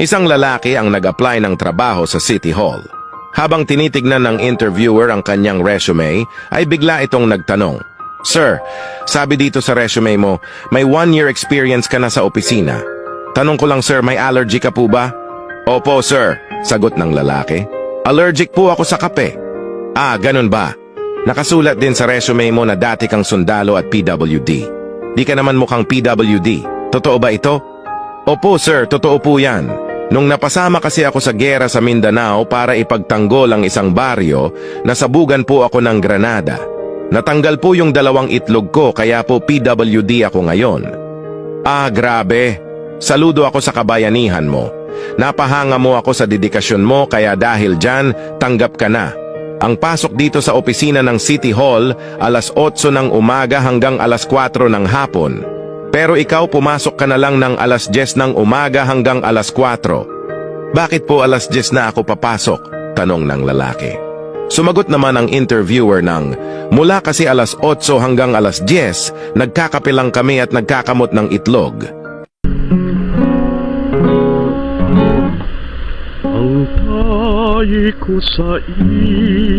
Isang lalaki ang nag-apply ng trabaho sa City Hall. Habang tinitignan ng interviewer ang kanyang resume, ay bigla itong nagtanong, "Sir, sabi dito sa resume mo, may 1-year experience ka na sa opisina. Tanong ko lang sir, may allergy ka po ba?" "Opo sir," sagot ng lalaki. "Allergic po ako sa kape." "Ah, ganun ba? Nakasulat din sa resume mo na dati kang sundalo at PWD. Di ka naman mukhang PWD. Totoo ba ito?" "Opo sir, totoo po yan. Nung napasama kasi ako sa giyera sa Mindanao para ipagtanggol ang isang baryo, nasabugan po ako ng granada. Natanggal po yung 2 itlog ko kaya po PWD ako ngayon." "Ah, grabe. Saludo ako sa kabayanihan mo. Napahanga mo ako sa dedikasyon mo kaya dahil dyan, tanggap ka na. Ang pasok dito sa opisina ng City Hall, alas 8 ng umaga hanggang alas 4 ng hapon. Pero ikaw pumasok ka na lang ng alas 10 ng umaga hanggang alas 4. "Bakit po alas 10 na ako papasok?" tanong ng lalaki. Sumagot naman ang interviewer ng, "Mula kasi alas 8 hanggang alas 10, nagkakape lang kami at nagkakamot ng itlog." Ang tayi ko sa ilog